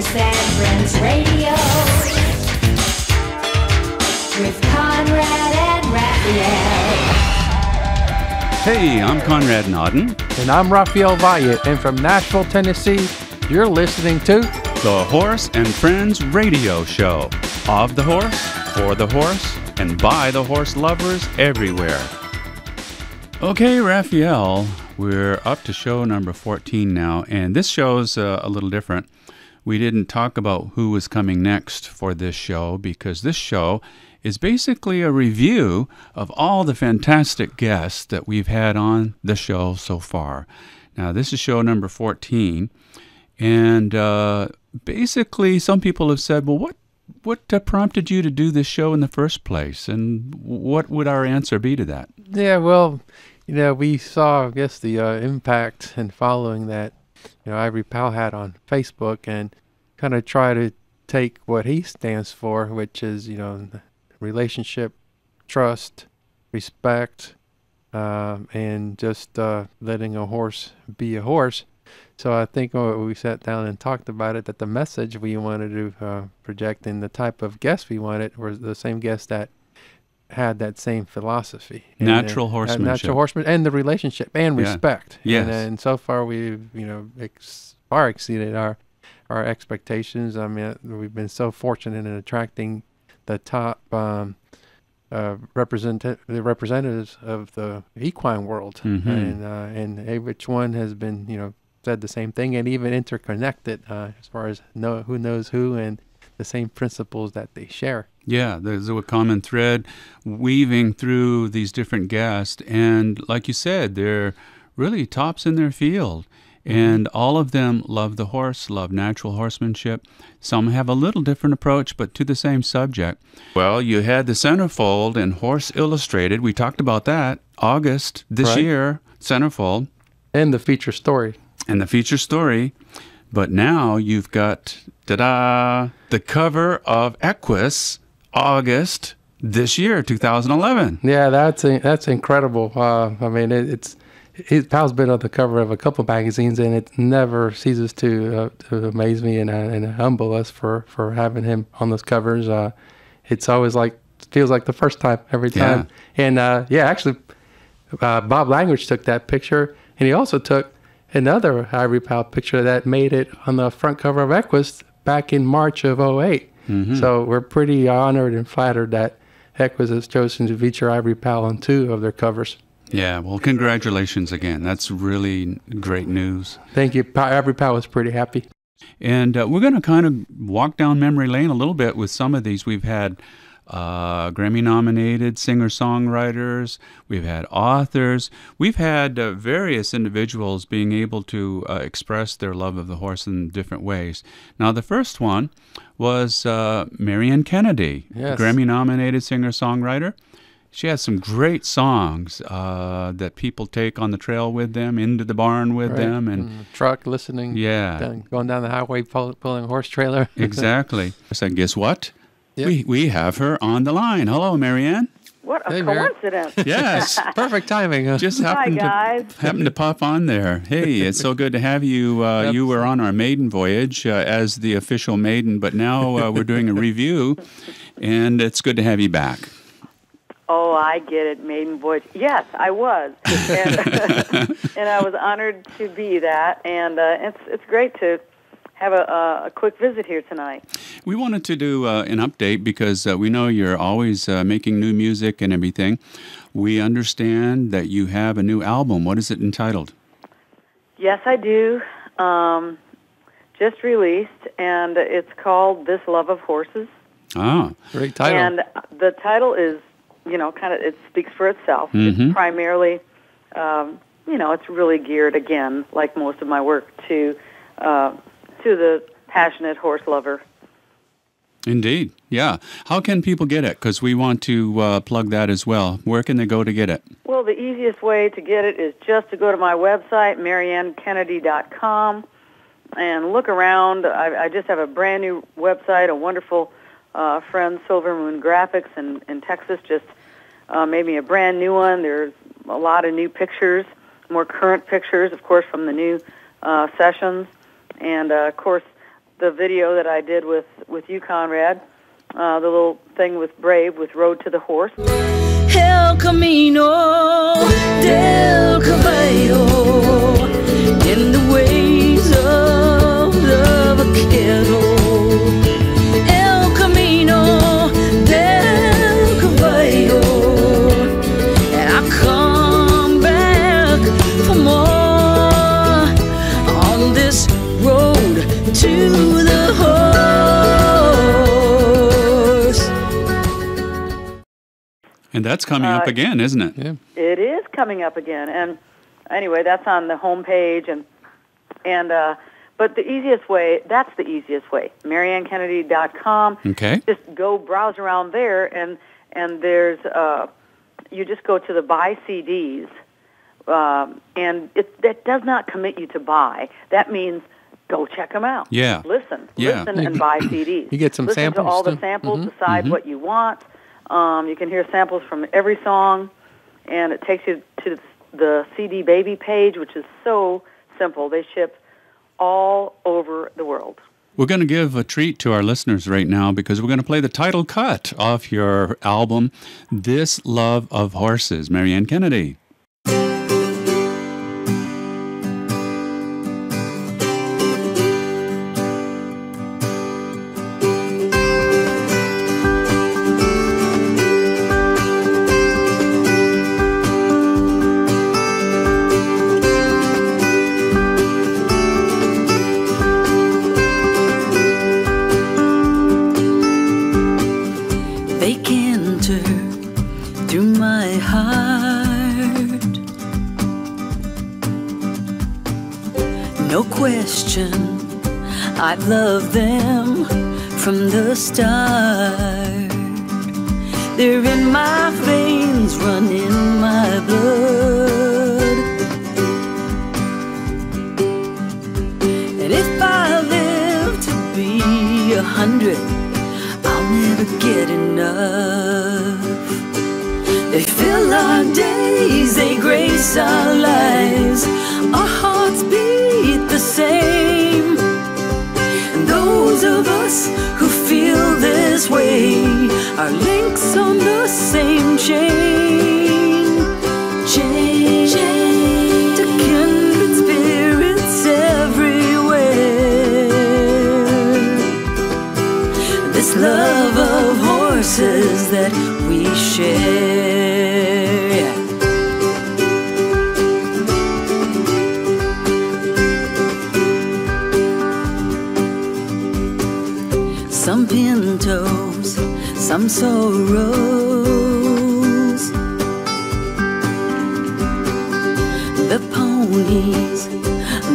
Horse and Friends Radio with Conrad and Raphael. Hey, I'm Conrad Nodden. And I'm Raphael Valle. And from Nashville, Tennessee, you're listening to The Horse and Friends Radio Show. Of the horse, for the horse, and by the horse lovers everywhere. Okay, Raphael, we're up to show number 14 now, and this show's a little different. We didn't talk about who was coming next for this show because this show is basically a review of all the fantastic guests that we've had on the show so far. Now, this is show number 14, and basically some people have said, well, what prompted you to do this show in the first place, and what would our answer be to that? Yeah, well, we saw, I guess, the impact and following that, Ivory Powell had on Facebook and kind of try to take what he stands for, which is, relationship, trust, respect, and just letting a horse be a horse. So I think when we sat down and talked about it, that the message we wanted to project and the type of guests we wanted were the same guests that had that same philosophy. Natural horsemanship. Natural horsemanship and the relationship and respect. Yes. And so far we've, far exceeded our expectations. I mean, we've been so fortunate in attracting the top representatives of the equine world. Mm-hmm. And each one has been, said the same thing and even interconnected as far as who knows who and the same principles that they share. Yeah, there's a common thread weaving through these different guests. And like you said, they're really tops in their field. And all of them love the horse, love natural horsemanship. Some have a little different approach, but to the same subject. Well, you had the Centerfold and Horse Illustrated. We talked about that. August this year, Centerfold. And the feature story. But now you've got, the cover of Equus, August this year, 2011. Yeah, that's incredible. I mean, Powell's been on the cover of a couple magazines, and it never ceases to amaze me and humble us for having him on those covers. It's always feels like the first time every time. Yeah. And actually, Bob Language took that picture, and he also took another Ivory Powell picture that made it on the front cover of Equus back in March of 2008. Mm-hmm. So we're pretty honored and flattered that Equus has chosen to feature Ivory Powell on 2 of their covers. Yeah, well, congratulations again. That's really great news. Thank you. Ivory Powell was pretty happy. And we're going to kind of walk down memory lane a little bit with some of these. We've had Grammy-nominated singer-songwriters. We've had authors. We've had various individuals being able to express their love of the horse in different ways. Now, the first one was Marianne Kennedy, yes. Grammy-nominated singer-songwriter. She has some great songs that people take on the trail with them, into the barn with them. And truck listening. Yeah. Going down the highway pulling a horse trailer. Exactly. So guess what? Yep. We have her on the line. Hello, Marianne. What a coincidence. Yes. Perfect timing. Just happened to pop on there. Hey, it's so good to have you. Yep. You were on our maiden voyage as the official maiden, but now we're doing a review, and it's good to have you back. Oh, I get it, maiden voyage. Yes, I was, and I was honored to be that. And it's great to have a quick visit here tonight. We wanted to do an update because we know you're always making new music and everything. We understand that you have a new album. What is it entitled? Yes, I do. Just released, and it's called This Love of Horses. Ah, great title. And the title is, it speaks for itself. Mm-hmm. It's primarily, it's really geared, again, like most of my work, to the passionate horse lover. Indeed, yeah. How can people get it? Because we want to plug that as well. Where can they go to get it? Well, the easiest way to get it is just to go to my website, mariannekennedy.com, and look around. I just have a brand new website. A wonderful friend, Silver Moon Graphics in Texas, just made me a brand new one. There's a lot of new pictures, more current pictures, of course, from the new sessions. And, of course, the video that I did with you, Conrad, the little thing with Brave, with Road to the Horse. El camino del caballo in the ways of the vaquero. El camino del caballo, and I come back for more on this road to the horse. And that's coming up again, isn't it? Yeah. It is coming up again, and anyway, that's on the homepage, and but the easiest way, that's the easiest way, MarianneKennedy.com. Okay. Just go browse around there, and there's you just go to the buy CDs, and that does not commit you to buy. That means go check them out. Yeah. Listen Yeah. and buy CDs. You get some Listen samples, to all the too. samples, decide what you want. You can hear samples from every song, and it takes you to the CD Baby page, which is so simple. They ship all over the world. We're going to give a treat to our listeners right now because we're going to play the title cut off your album, This Love of Horses, Marianne Kennedy. They canter through my heart. No question, I've loved them from the start. They're in my veins, running my blood. And if I live to be 100, I'll never get enough. They fill our days, they grace our lives. Our hearts beat the same. And those of us who feel this way are links on the same chain. Chain to kindred spirits everywhere. This love of horses that we share. Some pintos, some sorrows. The ponies,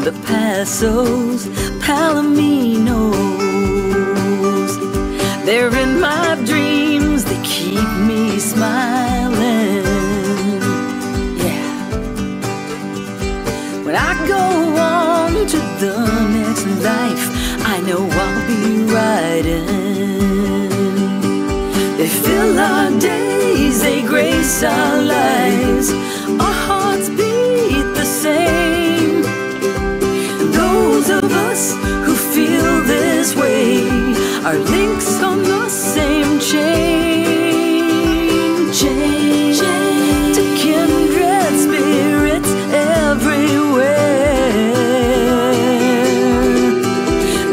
the pasos, palominos. They're in my dreams, they keep me smiling. Yeah. When I go on to the next life, I know I'll be riding. They fill our days, they grace our lives. Our hearts beat the same. Those of us who feel this way are links on the same chain. Chain to kindred spirits everywhere.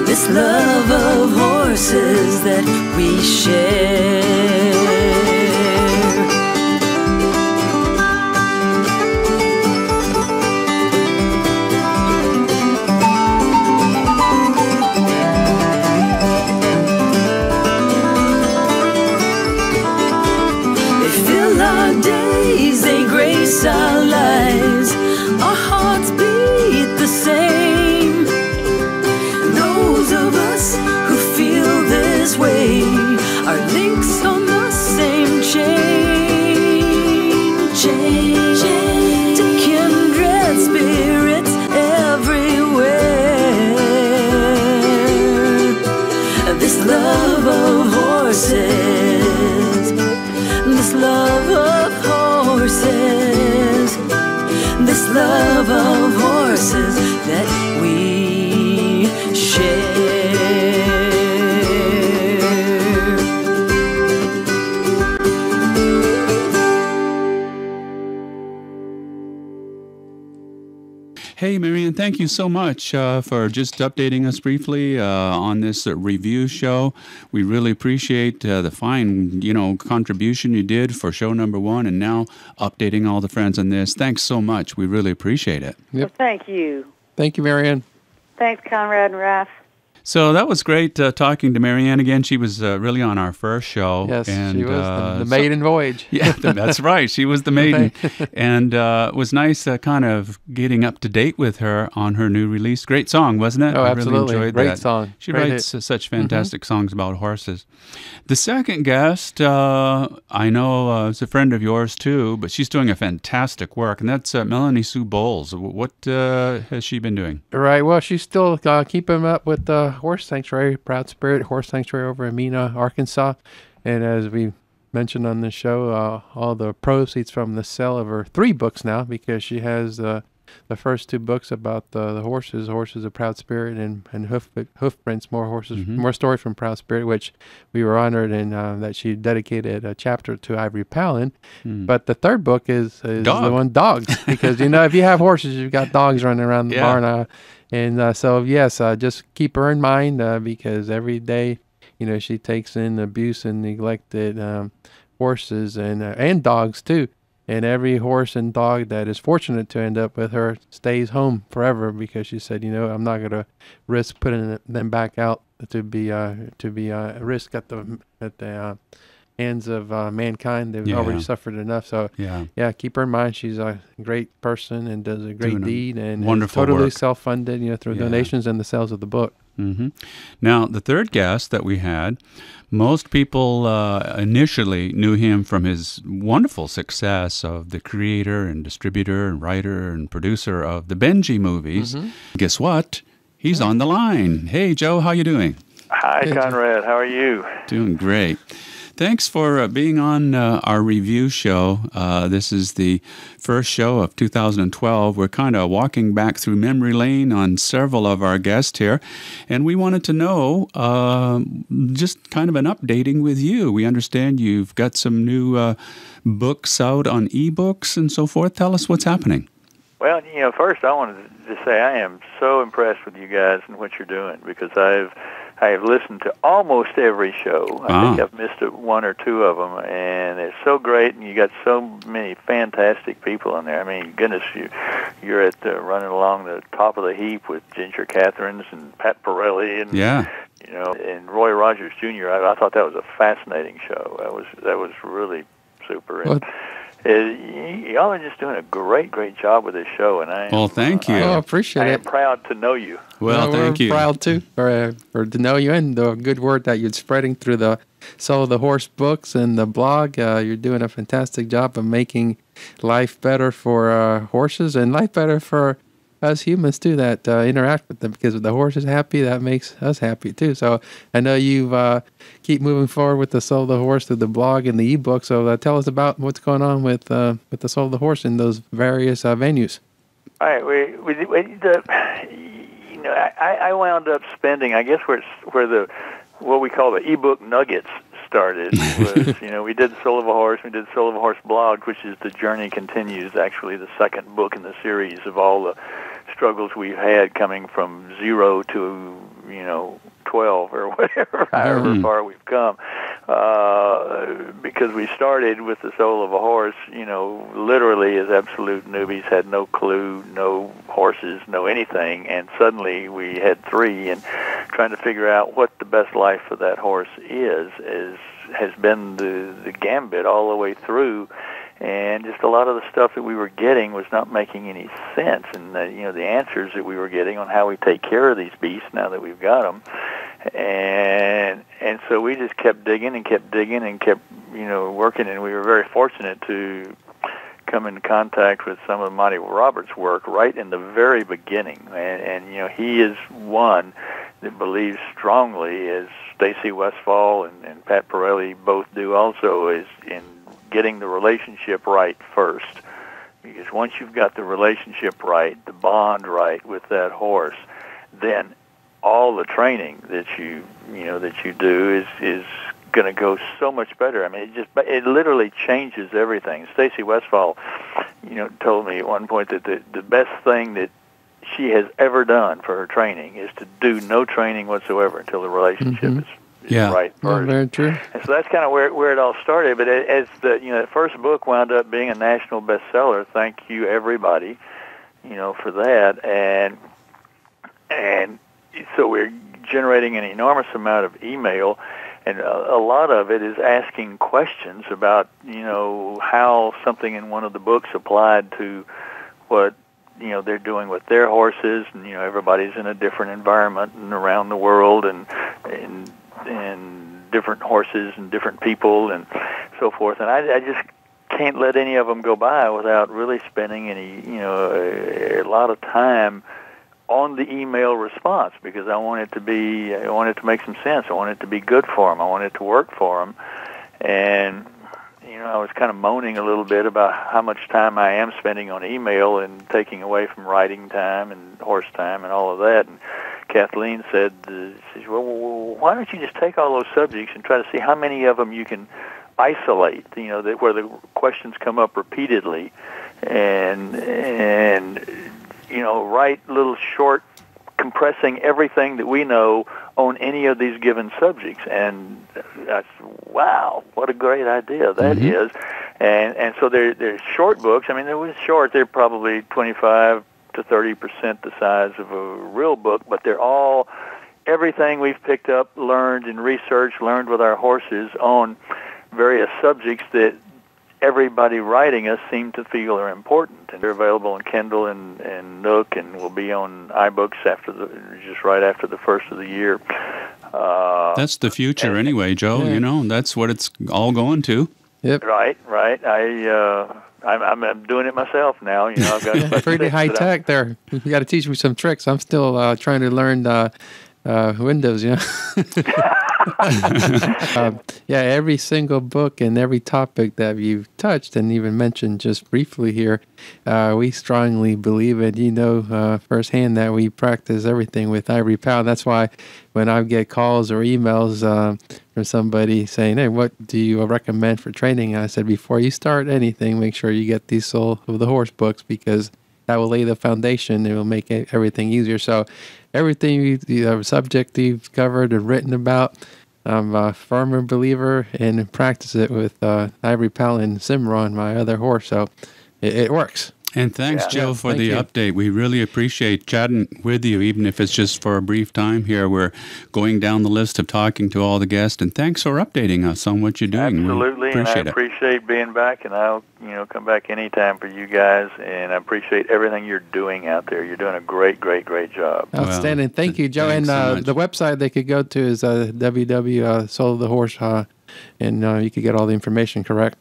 This love of horses that we share. They grace our lives. Our hearts beat the same. Those of us who feel this way are links on the Hey, Marianne, thank you so much for just updating us briefly on this review show. We really appreciate the fine, contribution you did for show number 1, and now updating all the friends on this. Thanks so much. We really appreciate it. Yep. Well, thank you. Thank you, Marianne. Thanks, Conrad and Raph. So that was great talking to Marianne again. She was really on our first show. Yes, and, she was the maiden voyage. Yeah, that's right. She was the maiden. And it was nice kind of getting up to date with her on her new release. Great song, wasn't it? Oh, I absolutely. really enjoyed Great that. song. She Great writes such fantastic songs about horses. The second guest, I know is a friend of yours too, but she's doing a fantastic work, and that's Melanie Sue Bowles. What has she been doing? Right. Well, she's still keeping up with the Horse Sanctuary, Proud Spirit Horse Sanctuary over in Mena, Arkansas. And as we mentioned on the show, all the proceeds from the sale of her 3 books now, because she has the first 2 books about the horses of Proud Spirit, and Hoofprints, more stories from Proud Spirit, which we were honored in that she dedicated a chapter to Ivory Palin. But the 3rd book is the one, Dogs, because if you have horses, you've got dogs running around the barn. And so, yes, just keep her in mind because every day, she takes in abuse and neglected horses and dogs too. And every horse and dog that is fortunate to end up with her stays home forever, because she said, I'm not going to risk putting them back out to be a risk at the hands of mankind. They've already suffered enough. So keep her in mind. She's a great person and does a great deed, and is totally work. Self-funded, through donations and the sales of the book. Mm-hmm. Now, the third guest that we had, most people initially knew him from his wonderful success of the creator and distributor and writer and producer of the Benji movies. Guess what? He's on the line. Hey, Joe, how you doing? Hi, Conrad. How are you? Doing great. Thanks for being on our review show. This is the first show of 2012. We're kind of walking back through memory lane on several of our guests here, and we wanted to know just kind of an updating with you. We understand you've got some new books out on ebooks and so forth. Tell us what's happening. Well, first I wanted to say I am so impressed with you guys and what you're doing, because I have listened to almost every show. I think I've missed 1 or 2 of them, and it's so great, and you got so many fantastic people in there. I mean, goodness, you're at running along the top of the heap with Ginger Catherines and Pat Pirelli and and Roy Rogers Jr. I thought that was a fascinating show. That was really super. And y'all are just doing a great job with this show, and thank you. I appreciate it. I am proud to know you. Well, thank you. We're proud too for to know you, and the good word that you're spreading through the Soul of the Horse books and the blog. You're doing a fantastic job of making life better for horses and life better for us humans too, that interact with them, because if the horse is happy, that makes us happy too. So I know you keep moving forward with the Soul of the Horse through the blog and the ebook. So tell us about what's going on with the Soul of the Horse in those various venues. All right, I wound up spending, I guess, where what we call the ebook nuggets started was, we did Soul of a Horse, we did Soul of a Horse blog, which is The Journey Continues, actually the second book in the series of all the struggles we've had coming from 0 to 12 or whatever, however far we've come, because we started with the Soul of a Horse, literally as absolute newbies, had no clue, no horses, no anything, and suddenly we had 3, and trying to figure out what the best life for that horse has been the gambit all the way through. And just a lot of the stuff that we were getting was not making any sense, and the answers that we were getting on how we take care of these beasts now that we've got them, and so we just kept digging and kept working, and we were very fortunate to come in contact with some of Monty Roberts' work right in the very beginning, and he is one that believes strongly, as Stacy Westfall and Pat Pirelli both do also, is in getting the relationship right first, because once you've got the relationship right, the bond right with that horse, then all the training that you do is going to go so much better. I mean, it literally changes everything. Stacy Westfall, told me at one point that the best thing that she has ever done for her training is to do no training whatsoever until the relationship is right first. Very true. And so that's kind of where it all started. But as the first book wound up being a national bestseller, thank you everybody, for that. And so we're generating an enormous amount of email, and a lot of it is asking questions about how something in one of the books applied to what they're doing with their horses, and everybody's in a different environment and around the world, and different horses and different people and so forth. And I just can't let any of them go by without really spending a lot of time on the email response, because I want it to make some sense. I want it to be good for them. I want it to work for them. And I was kind of moaning a little bit about how much time I am spending on email and taking away from riding time and horse time and all of that. And Kathleen said, well, why don't you just take all those subjects and try to see how many of them you can isolate, where the questions come up repeatedly, and write little short, compressing everything that we know on any of these given subjects. And I said, wow, what a great idea that is. And so they're short books. I mean, they're probably 25 to 30% the size of a real book, but they're all everything we've picked up, learned in research, learned with our horses on various subjects that everybody writing us seem to feel are important. And they're available on Kindle and Nook, and will be on iBooks just right after the first of the year. That's the future anyway, Joe. Yeah. That's what it's all going to. Yep. Right. I'm doing it myself now. I've got pretty high tech there. You got to teach me some tricks. I'm still trying to learn Windows. Every single book and every topic that you've touched and even mentioned just briefly here, we strongly believe it. Firsthand that we practice everything with Ivory Powell. That's why when I get calls or emails from somebody saying, hey, what do you recommend for training? I said, before you start anything, make sure you get these Soul of the Horse books, because that will lay the foundation. It will make everything easier. So everything the subject you've covered and written about, I'm a firmer believer and practice it with Ivory Powell and Cimarron, my other horse. So it works. And thanks, Joe, for the update. We really appreciate chatting with you, even if it's just for a brief time here. We're going down the list of talking to all the guests, and thanks for updating us on what you're doing. Absolutely, and I appreciate being back, and I'll come back anytime for you guys, and I appreciate everything you're doing out there. You're doing a great, great, great job. Outstanding. Thank you, Joe. And the website they could go to is www.soulofthehorse, and you could get all the information, correct?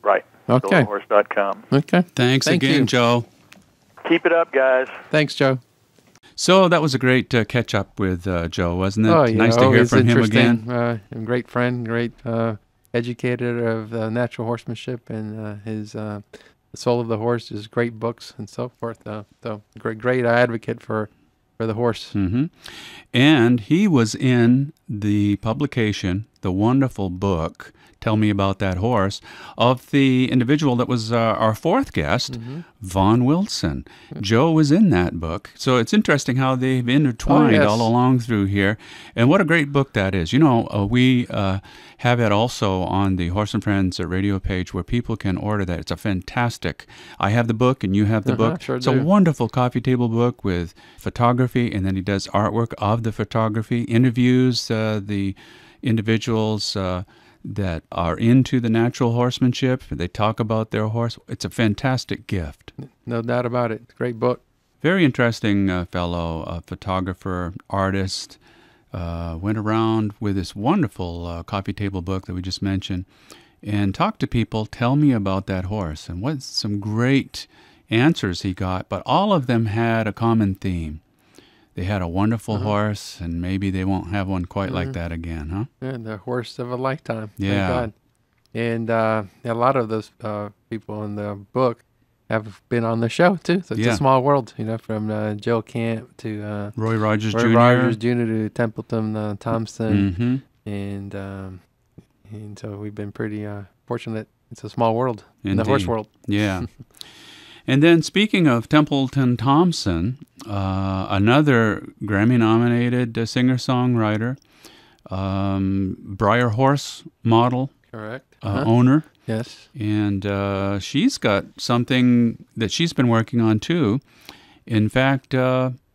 Right. Okay. SouloftheHorse.com. Okay. Thank you. Joe. Keep it up, guys. Thanks, Joe. So that was a great catch up with Joe, wasn't it? Oh, yeah. Nice to hear from him again. A great friend, great educator of natural horsemanship, and his The Soul of the Horse, his great books and so forth. So great advocate for the horse. Mm-hmm. And he was in the publication, the wonderful book, Tell Me About That Horse, of the individual that was our fourth guest, Vaughn Wilson. Joe was in that book. So it's interesting how they've intertwined all along through here. And what a great book that is. We have it also on the Horse and Friends radio page where people can order that. It's a fantastic. I have the book and you have the book. Sure it's a wonderful coffee table book with photography, and then he does artwork of the photography, interviews the individuals that are into the natural horsemanship. They talk about their horse. It's a fantastic gift. No doubt about it. Great book. Very interesting fellow, photographer, artist. Went around with this wonderful coffee table book that we just mentioned and talked to people. Tell me about that horse. And what some great answers he got. But all of them had a common theme. They had a wonderful horse, and maybe they won't have one quite like that again, huh? Yeah, the horse of a lifetime. Yeah. Thank God. And a lot of those people in the book have been on the show, too. So it's a small world, from Joe Camp to Roy Rogers Jr. Roy Rogers Jr. to Templeton Thompson. And so we've been pretty fortunate. It's a small world in the horse world. Yeah. And then speaking of Templeton Thompson, another Grammy-nominated singer-songwriter, Briar Horse model, Correct. owner. Yes. And she's got something that she's been working on too. In fact,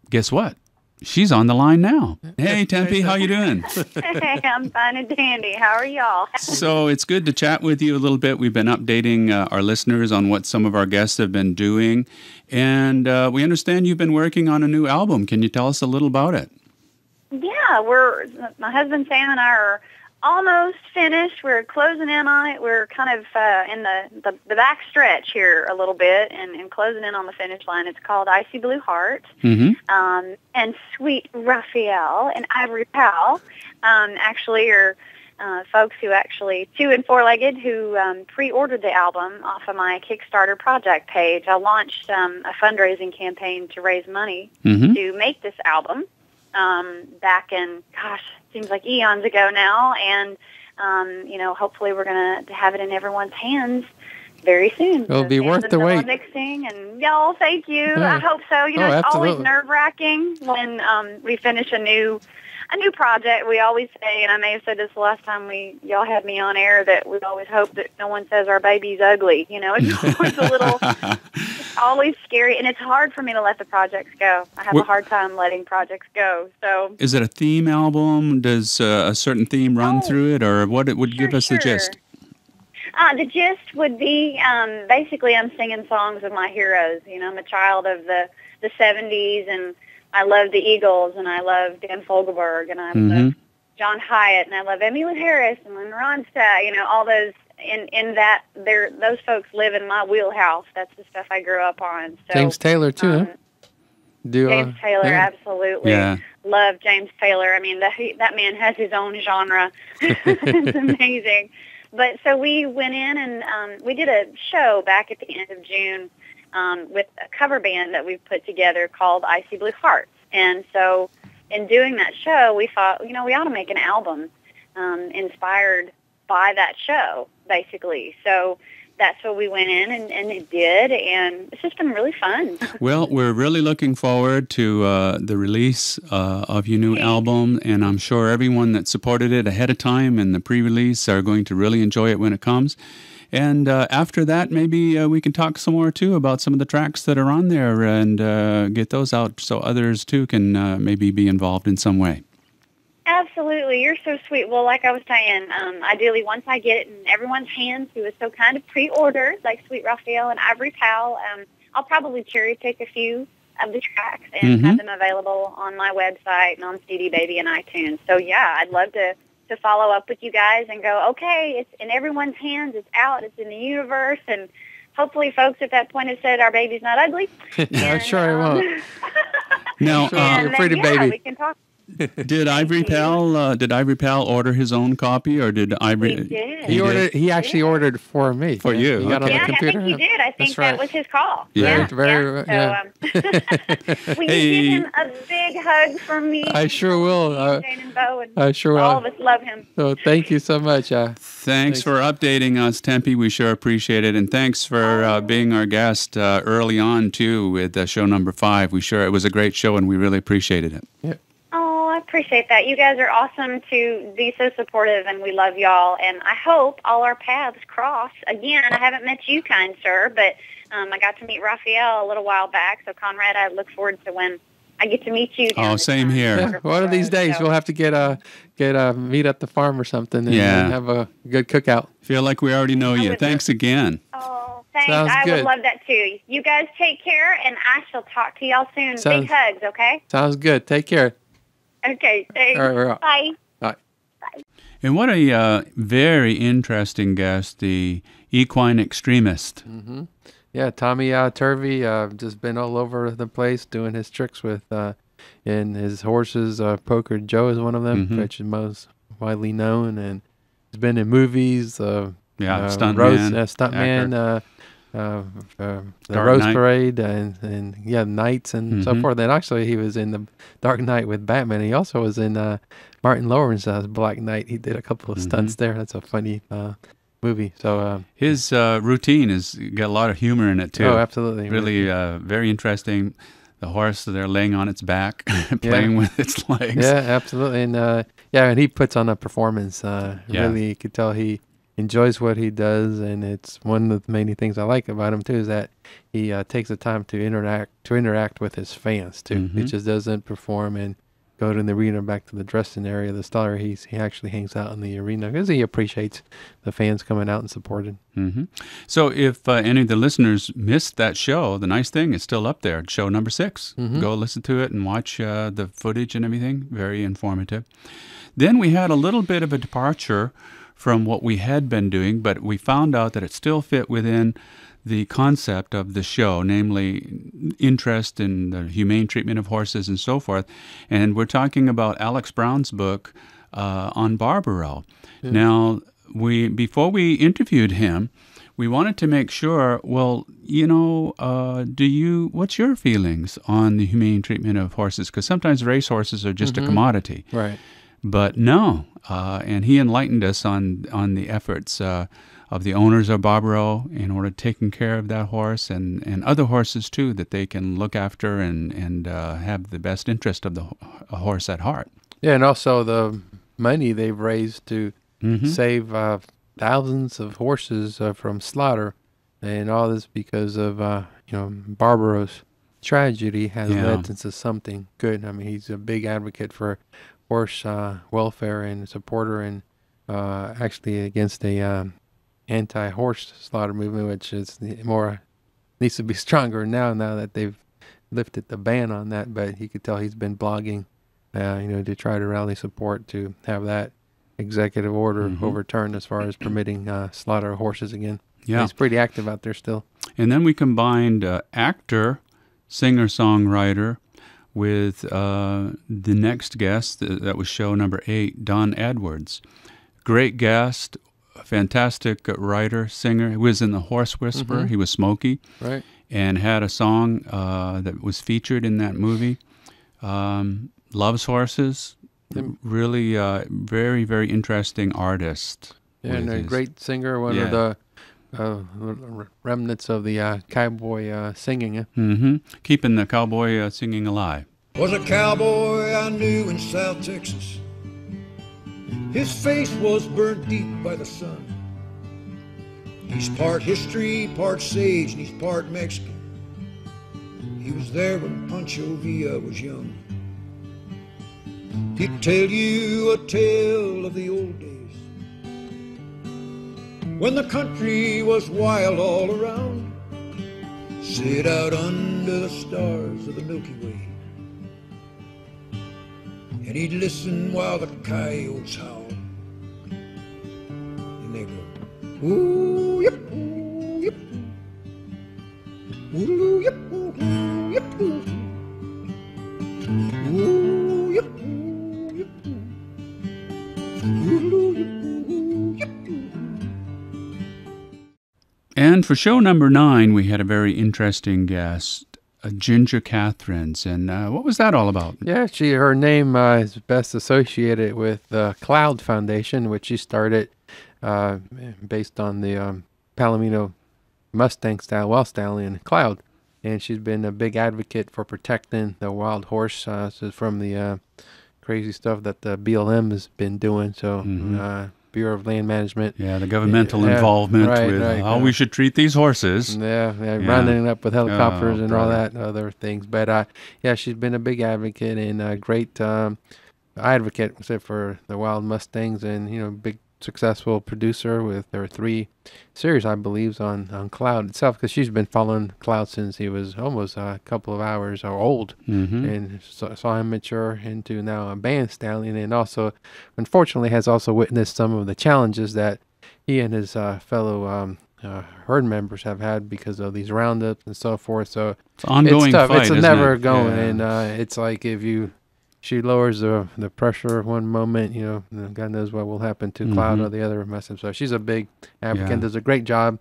guess what? She's on the line now. Hey, Tempe, how you doing? Hey, I'm fine and dandy. How are y'all? So it's good to chat with you a little bit. We've been updating our listeners on what some of our guests have been doing. And we understand you've been working on a new album. Can you tell us a little about it? Yeah, my husband Sam and I are almost finished. We're closing in on it. We're kind of in the back stretch here a little bit and closing in on the finish line. It's called Icy Blue Heart. Mm-hmm. And Sweet Raphael and Ivory Powell actually are folks who actually, 2 and 4-legged, who pre-ordered the album off of my Kickstarter project page. I launched a fundraising campaign to raise money to make this album back in, seems like eons ago now, and hopefully we're going to have it in everyone's hands very soon. It'll be worth the wait. Mixing, and y'all, thank you. Yeah. I hope so. It's always Absolutely. nerve-wracking when we finish a new project. We always say, and I may have said this the last time y'all had me on air, that we always hope that no one says our baby's ugly. It's always a little, it's always scary, and it's hard for me to let the projects go. I have a hard time letting projects go. So, is it a theme album? Does a certain theme run through it, or what? It would give us the gist. The gist would be basically I'm singing songs of my heroes. I'm a child of the 70s, and I love the Eagles, and I love Dan Fogelberg, and I love John Hyatt, and I love Emmylou Harris and Lynn Ronstadt. All those in that those folks live in my wheelhouse. That's the stuff I grew up on. So, James Taylor too. Huh? James Taylor, absolutely. Yeah. Love James Taylor. I mean, that man has his own genre. It's amazing. But so we went in and we did a show back at the end of June with a cover band that we put together called Icy Blue Hearts. And so in doing that show, we thought, we ought to make an album inspired by that show, basically. So that's what we went in and it did, and it's just been really fun. Well, we're really looking forward to the release of your new album, and I'm sure everyone that supported it ahead of time in the pre-release are going to really enjoy it when it comes. And after that, maybe we can talk some more, too, about some of the tracks that are on there and get those out so others, too, can maybe be involved in some way. Absolutely. You're so sweet. Well, like I was saying, ideally, once I get it in everyone's hands who is so kind of pre-order, like Sweet Raphael and Ivory Powell, I'll probably cherry-pick a few of the tracks and have them available on my website and on CD Baby and iTunes. So, yeah, I'd love to follow up with you guys and go, okay, it's in everyone's hands, it's out, it's in the universe, and hopefully folks at that point have said our baby's not ugly. I'm sure it won't. Now, You're a pretty baby. We can talk. Did Ivory Powell order his own copy, or did Ivory? He did. He actually ordered for me. For you, He got on okay. the Yeah, computer. I think he did. I think That's that right. was his call. Yeah. Very, So, will Hey. you give him a big hug from me? I sure will. Jane and Bo, and I sure will. all of us love him. So thank you so much. Thanks for updating us, Tempe. We sure appreciate it. And thanks for being our guest early on, too, with show number 5. It was a great show, and we really appreciated it. Yeah. Oh, I appreciate that. You guys are awesome to be so supportive, and we love y'all. And I hope all our paths cross. Again, I haven't met you, kind sir, but I got to meet Raphael a little while back. So, Conrad, I look forward to when I get to meet you. Oh, same here. Yeah, one of these days we'll have to get a meet at the farm or something and have a good cookout. Feel like we already know you. Thanks again. Oh, thanks. Sounds I good. would love that too. You guys take care, and I shall talk to y'all soon. Big hugs, okay? Sounds good. Take care. Okay, thanks. All right, we're out. Bye. Bye. And what a very interesting guest, the equine extremist. Yeah, Tommy Turvey, just been all over the place doing his tricks with, and his horses. Poker Joe is one of them, which is most widely known, and he's been in movies. Stuntman, the Dark Rose Knight. Parade, and Knights and so forth. And actually, he was in the Dark Knight with Batman. He also was in Martin Lawrence's Black Knight. He did a couple of stunts there. That's a funny movie. So his routine has got a lot of humor in it too. Oh, absolutely. Really very interesting. The horse, they're laying on its back, playing with its legs. Yeah, absolutely. And and he puts on a performance. Really, you could tell he enjoys what he does, and it's one of the many things I like about him too is that he takes the time to interact with his fans too. Mm-hmm. He just doesn't perform and go to the arena, back to the dressing area, the star. He actually hangs out in the arena because he appreciates the fans coming out and supporting. Mm-hmm. So if any of the listeners missed that show, the nice thing is still up there, show number 6. Mm-hmm. Go listen to it and watch the footage and everything. Very informative. Then we had a little bit of a departure from what we had been doing, but we found out that it still fit within the concept of the show, namely interest in the humane treatment of horses and so forth. And we're talking about Alex Brown's book on Barbaro. Yeah. Now, before we interviewed him, we wanted to make sure, well, what's your feelings on the humane treatment of horses? Because sometimes race horses are just a commodity. Right. But no, and he enlightened us on the efforts of the owners of Barbaro in order to taking care of that horse and other horses too that they can look after and have the best interest of the horse at heart. Yeah, and also the money they've raised to save thousands of horses from slaughter, and all this because of Barbaro's tragedy has led to something good. I mean, he's a big advocate for horse welfare and a supporter, and actually against a anti-horse slaughter movement, which is needs to be stronger now that they've lifted the ban on that. But you could tell he's been blogging, to try to rally support to have that executive order overturned as far as permitting slaughter of horses again. Yeah, he's pretty active out there still. And then we combined actor, singer-songwriter with the next guest. That was show number 8, Don Edwards. Great guest. Fantastic writer, singer. He was in The Horse Whisperer. He was Smokey. Right. And had a song that was featured in that movie. Loves horses. Really very, very interesting artist. Yeah, and a great singer. One of the remnants of the cowboy singing. Keeping the cowboy singing alive. Was a cowboy I knew in South Texas. His face was burnt deep by the sun. He's part history, part sage, and he's part Mexican. He was there when Pancho Villa was young. He'd tell you a tale of the old days, when the country was wild all around. Sit out under the stars of the Milky Way, and he'd listen while the coyotes howl. And they go, ooh, yip, ooh, yip, ooh, yip, ooh, yip, ooh, ooh, yip, ooh, yip, ooh, yip, ooh. And for show number 9, we had a very interesting guest, Ginger Catherines. And what was that all about? Yeah, her name is best associated with the Cloud Foundation, which she started based on the Palomino Mustang style wild stallion Cloud. And she's been a big advocate for protecting the wild horse from the crazy stuff that the BLM has been doing. So Bureau of Land Management. Yeah, the governmental involvement with how we should treat these horses. Yeah, rounding up with helicopters and all that other things. But she's been a big advocate and a great advocate for the wild Mustangs, and big successful producer with their 3 series, I believe, on Cloud itself, because she's been following Cloud since he was almost a couple of hours old, and saw him mature into now a band stallion, and also, unfortunately, has also witnessed some of the challenges that he and his fellow herd members have had because of these roundups and so forth. So it's an ongoing tough. fight, it's isn't never it? going, and it's like if she lowers the pressure one moment, God knows what will happen to Cloud or the other message. So she's a big advocate, does a great job,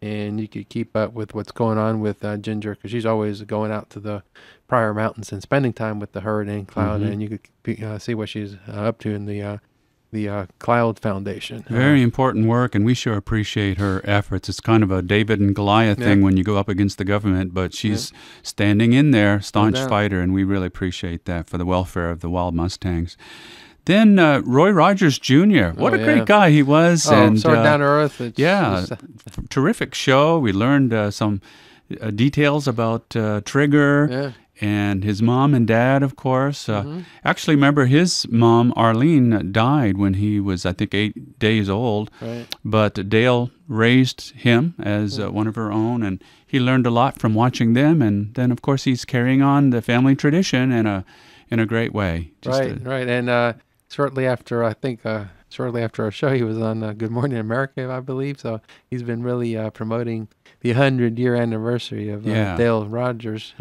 and you could keep up with what's going on with Ginger, because she's always going out to the Pryor Mountains and spending time with the herd and Cloud, and you could see what she's up to in the Cloud Foundation. Very important work, and we sure appreciate her efforts. It's kind of a David and Goliath thing when you go up against the government, but she's standing in there, staunch fighter, and we really appreciate that for the welfare of the wild Mustangs. Then Roy Rogers Jr., what a great guy he was. And sort of down to earth. Terrific show. We learned some details about Trigger and his mom and dad, of course. Actually, remember, his mom, Arlene, died when he was, I think, 8 days old. Right. But Dale raised him as one of her own, and he learned a lot from watching them. And then, of course, he's carrying on the family tradition in a great way. Right. And shortly after our show, he was on Good Morning America, I believe. So he's been really promoting the 100-year anniversary of Dale Rogers.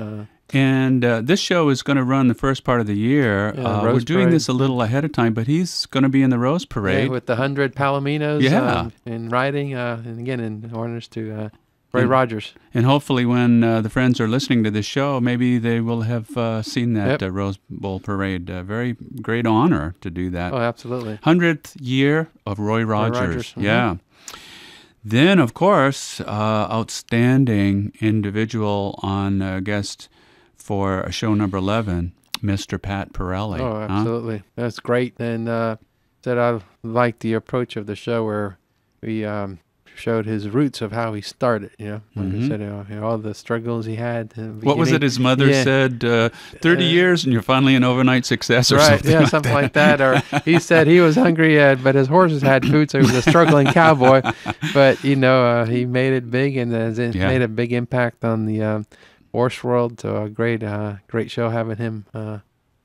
And this show is going to run the first part of the year. We're doing this a little ahead of time, but he's going to be in the Rose Parade. With the 100 Palominos in riding, and again, in honors to Roy Rogers. And hopefully when the friends are listening to this show, maybe they will have seen that Rose Bowl Parade. Very great honor to do that. Oh, absolutely. 100th year of Roy Rogers. Yeah. Then, of course, outstanding individual on guest for show number 11, Mr. Pat Pirelli. Oh, absolutely. That's great. And said I liked the approach of the show where we showed his roots of how he started, Like I said, all the struggles he had. What was it his mother said? 30 years and you're finally an overnight success or something like something like that. Or he said he was hungry, but his horses had food, so he was a struggling cowboy. But, he made it big and made a big impact on the horse world. So a great show having him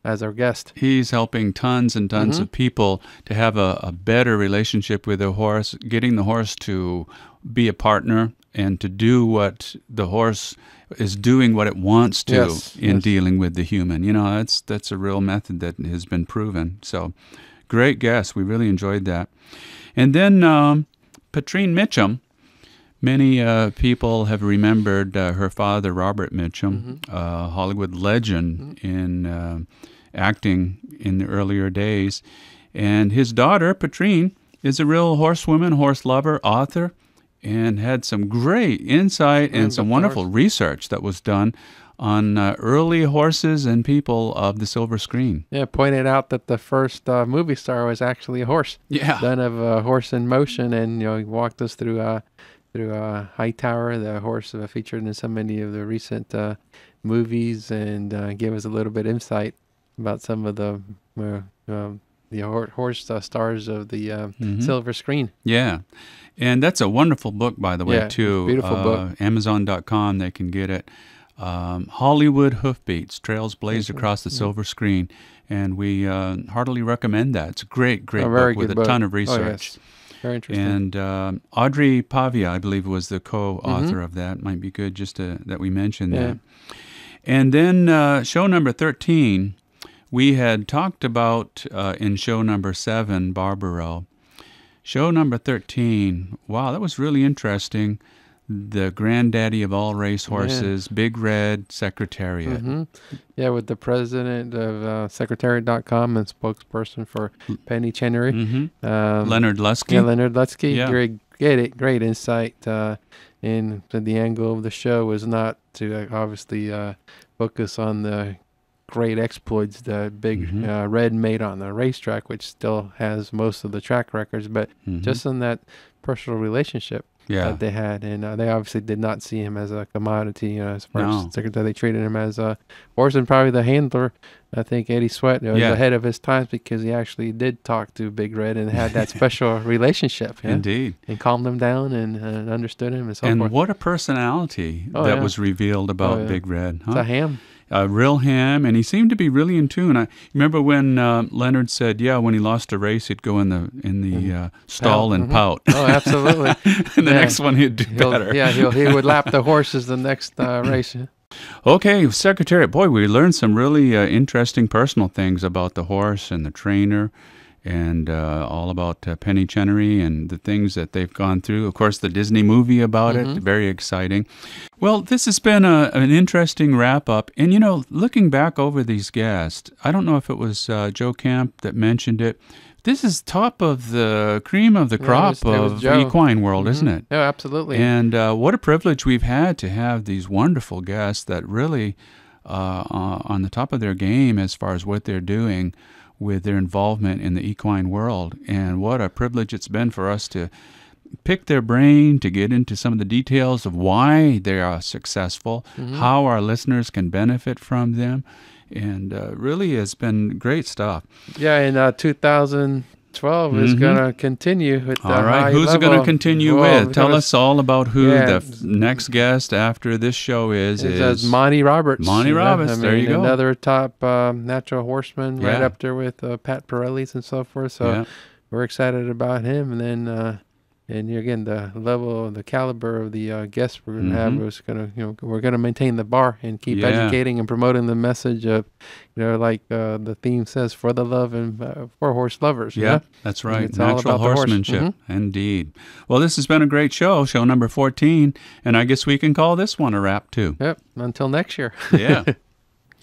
as our guest. He's helping tons and tons of people to have a better relationship with their horse, getting the horse to be a partner and to do what the horse is doing, what it wants to in dealing with the human. That's a real method that has been proven. So great guest. We really enjoyed that. And then Patrine Mitchum. Many people have remembered her father, Robert Mitchum, Hollywood legend in acting in the earlier days. And his daughter, Patrine, is a real horsewoman, horse lover, author, and had some great insight and some wonderful research that was done on early horses and people of the silver screen. Yeah, pointed out that the first movie star was actually a horse. Yeah. Done of a horse in motion, and he walked us through Hightower, the horse featured in so many of the recent movies, and gave us a little bit insight about some of the horse stars of the silver screen. Yeah, and that's a wonderful book, by the way, too. Beautiful book. Amazon.com, they can get it. Hollywood Hoofbeats, Trails Blazed Across the Silver Screen, and we heartily recommend that. It's a great book with a ton of research. Oh, yes. Very interesting. And Audrey Pavia, I believe, was the co-author of that. Might be good just that we mentioned that. And then show number 13, we had talked about in show number 7, Barbaro. Show number 13, wow, that was really interesting. The granddaddy of all racehorses, Big Red Secretariat. Yeah, with the president of Secretariat.com and spokesperson for Penny Chenery. Leonard Lusky. Yeah, Leonard Lusky. Yeah. Great insight. And the angle of the show was not to obviously focus on the great exploits that Big Red made on the racetrack, which still has most of the track records, but just in that personal relationship that they had. And they obviously did not see him as a commodity, as far as secretary. They treated him as a horse, and probably the handler. I think Eddie Sweat was ahead of his times because he actually did talk to Big Red and had that special relationship. Yeah? Indeed. And calmed him down and understood him and so forth. And what a personality that was revealed about Big Red. Huh? It's a ham. A real ham, and he seemed to be really in tune. I remember when Leonard said, when he lost a race, he'd go in the stall and pout. Oh, absolutely. And the next one he'd do better. Yeah, he would lap the horses the next race. Okay, Secretariat. Boy, we learned some really interesting personal things about the horse and the trainer and all about Penny Chenery and the things that they've gone through. Of course, the Disney movie about it, very exciting. Well, this has been an interesting wrap-up. And, looking back over these guests, I don't know if it was Joe Camp that mentioned it. This is top of the cream of the crop of the equine world, isn't it? Yeah, absolutely. And what a privilege we've had to have these wonderful guests that really on the top of their game as far as what they're doing with their involvement in the equine world. And what a privilege it's been for us to pick their brain, to get into some of the details of why they are successful, how our listeners can benefit from them. And really has been great stuff. Yeah, in 2012 is going to continue with the all right, high who's level. it going to continue with? Tell us all about who Yeah. the next guest after this show is. It's Monty Roberts. Monty Roberts, there you go. Another top natural horseman, right Yeah. up there with Pat Pirelli's and so forth. So Yeah. we're excited about him. And then, and again, the level, the caliber of the guests we're going to have is going to, we're going to maintain the bar and keep educating and promoting the message of, like the theme says, for the love and for horse lovers. Yeah, that's right. It's all Natural about the horse. horsemanship. Indeed. Well, this has been a great show number 14, and I guess we can call this one a wrap, too. Yep. Until next year. Yeah.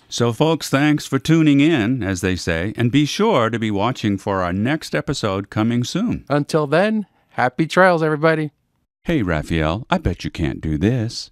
So, folks, thanks for tuning in, as they say, and be sure to be watching for our next episode coming soon. Until then, happy trails, everybody. Hey, Raphael, I bet you can't do this.